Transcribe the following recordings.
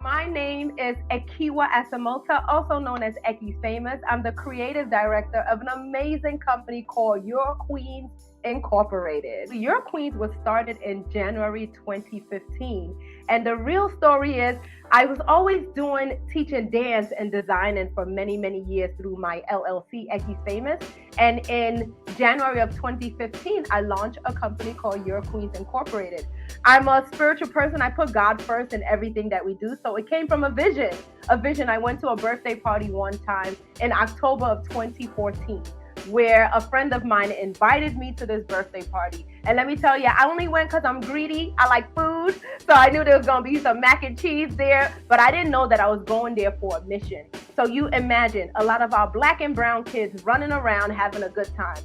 My name is Eki Asemota, also known as Eki Famous. I'm the creative director of an amazing company called Your Queens Incorporated. Your Queens was started in January 2015. And the real story is I was always teaching dance and designing for many, many years through my LLC, Eki Famous. And in January of 2015, I launched a company called Your Queens Incorporated. I'm a spiritual person. I put God first in everything that we do. So it came from a vision. I went to a birthday party one time in October of 2014, where a friend of mine invited me to this birthday party. And let me tell you, I only went because I'm greedy. I like food. So I knew there was going to be some mac and cheese there, but I didn't know that I was going there for a mission. So you imagine a lot of our black and brown kids running around having a good time.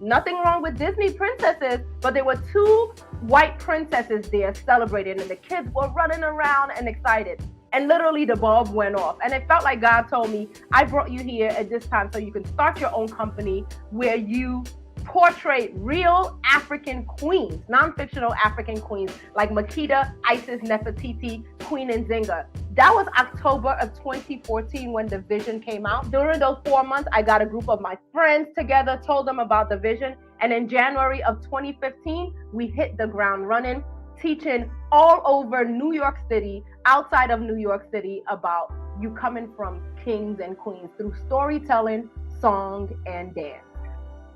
Nothing wrong with Disney princesses, but there were two white princesses there celebrating, and the kids were running around and excited. And literally the bulb went off. And it felt like God told me, I brought you here at this time so you can start your own company where you portray real African queens, non-fictional African queens like Makeda, Isis, Nefertiti, Queen Nzinga. That was October of 2014 when the vision came out. During those 4 months, I got a group of my friends together, told them about the vision. And in January of 2015, we hit the ground running, teaching all over New York City, outside of New York City, about you coming from kings and queens through storytelling, song, and dance.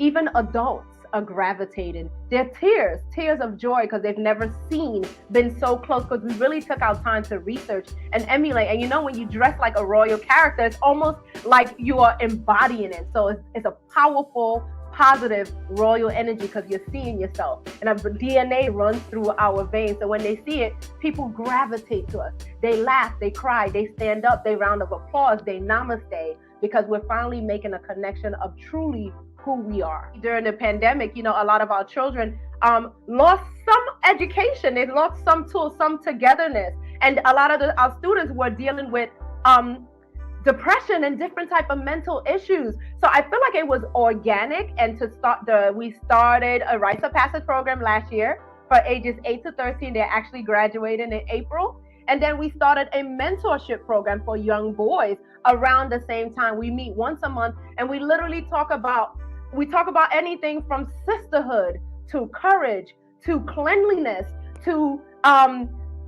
Even adults are gravitating. They're tears of joy because they've never been so close, because we really took our time to research and emulate. And you know, when you dress like a royal character, it's almost like you are embodying it. So it's a powerful, positive royal energy because you're seeing yourself, and our DNA runs through our veins. So when they see it, people gravitate to us. They laugh, they cry, they stand up, they round of applause, they namaste, because we're finally making a connection of truly who we are. During the pandemic, you know, a lot of our children lost some education, they lost some tools, some togetherness, and a lot of our students were dealing with depression and different type of mental issues. So I feel like it was organic, and we started a rites of passage program last year for ages 8 to 13. They're actually graduating in April. And then we started a mentorship program for young boys around the same time. We meet once a month, and we literally talk about anything from sisterhood to courage to cleanliness to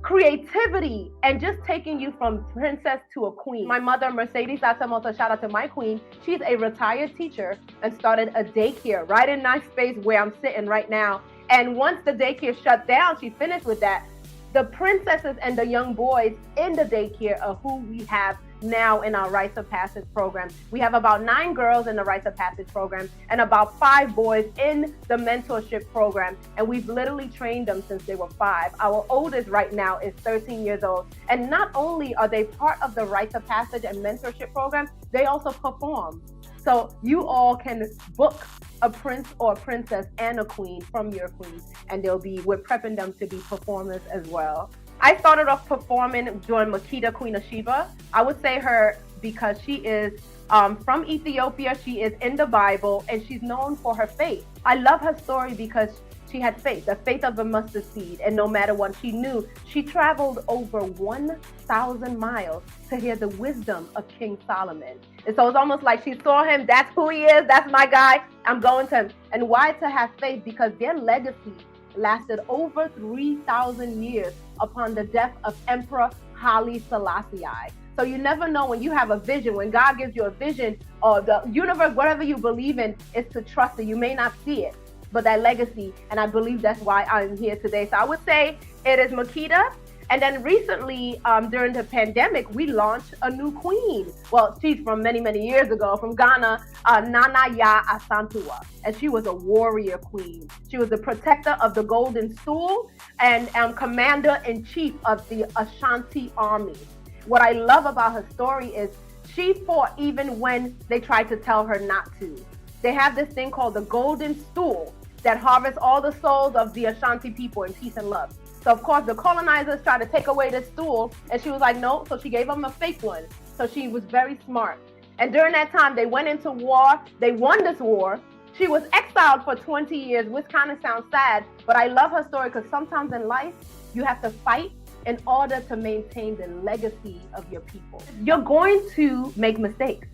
creativity, and just taking you from princess to a queen. My mother, Mercedes Asemota, shout out to my queen. She's a retired teacher and started a daycare right in my space where I'm sitting right now. And once the daycare shut down, she finished with that. The princesses and the young boys in the daycare are who we have now in our rites of passage program. We have about 9 girls in the rites of passage program and about 5 boys in the mentorship program. And we've literally trained them since they were 5. Our oldest right now is 13 years old. And not only are they part of the rites of passage and mentorship program, they also perform. So you all can book a prince or a princess and a queen from Your Queens, and we're prepping them to be performers as well. I started off performing during Makeda, Queen of Sheba. I would say her because she is from Ethiopia. She is in the Bible, and she's known for her faith. I love her story because she had faith, the faith of a mustard seed, and no matter what she knew, she traveled over 1,000 miles to hear the wisdom of King Solomon. And so it's almost like she saw him, that's who he is, that's my guy, I'm going to him. And why to have faith? Because their legacy lasted over 3,000 years upon the death of Emperor Haile Selassie. So you never know when you have a vision, when God gives you a vision, or the universe, whatever you believe in, is to trust it. You may not see it, but that legacy, and I believe that's why I'm here today. So I would say it is Makeda. And then recently, during the pandemic, we launched a new queen. Well, she's from many, many years ago, from Ghana, Nana Ya Asantua. And she was a warrior queen. She was the protector of the golden stool and commander-in-chief of the Ashanti army. What I love about her story is she fought even when they tried to tell her not to. They have this thing called the golden stool that harvests all the souls of the Ashanti people in peace and love. So of course the colonizers tried to take away this stool, and she was like, no, so she gave them a fake one. So she was very smart. And during that time, they went into war. They won this war. She was exiled for 20 years, which kind of sounds sad, but I love her story because sometimes in life, you have to fight in order to maintain the legacy of your people. You're going to make mistakes.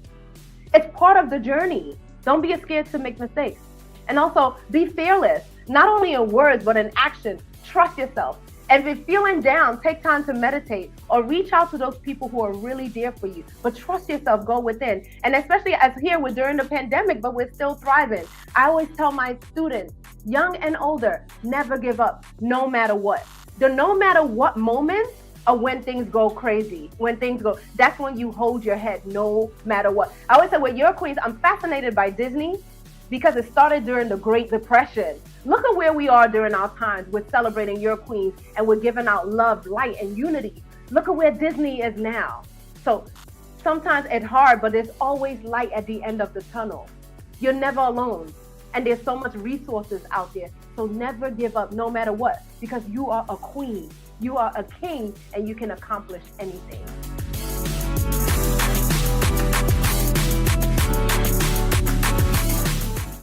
It's part of the journey. Don't be scared to make mistakes. And also be fearless, not only in words, but in action. Trust yourself. And if you're feeling down, take time to meditate or reach out to those people who are really there for you. But trust yourself, go within. And especially as here, we're during the pandemic, but we're still thriving. I always tell my students, young and older, never give up, no matter what. The no matter what moments are when things go crazy, that's when you hold your head, no matter what. I always say, with your queens, I'm fascinated by Disney because it started during the Great Depression. Look at where we are during our times. We're celebrating your queens and we're giving out love, light, and unity. Look at where Disney is now. So sometimes it's hard, but there's always light at the end of the tunnel. You're never alone. And there's so much resources out there. So never give up, no matter what, because you are a queen, you are a king, and you can accomplish anything.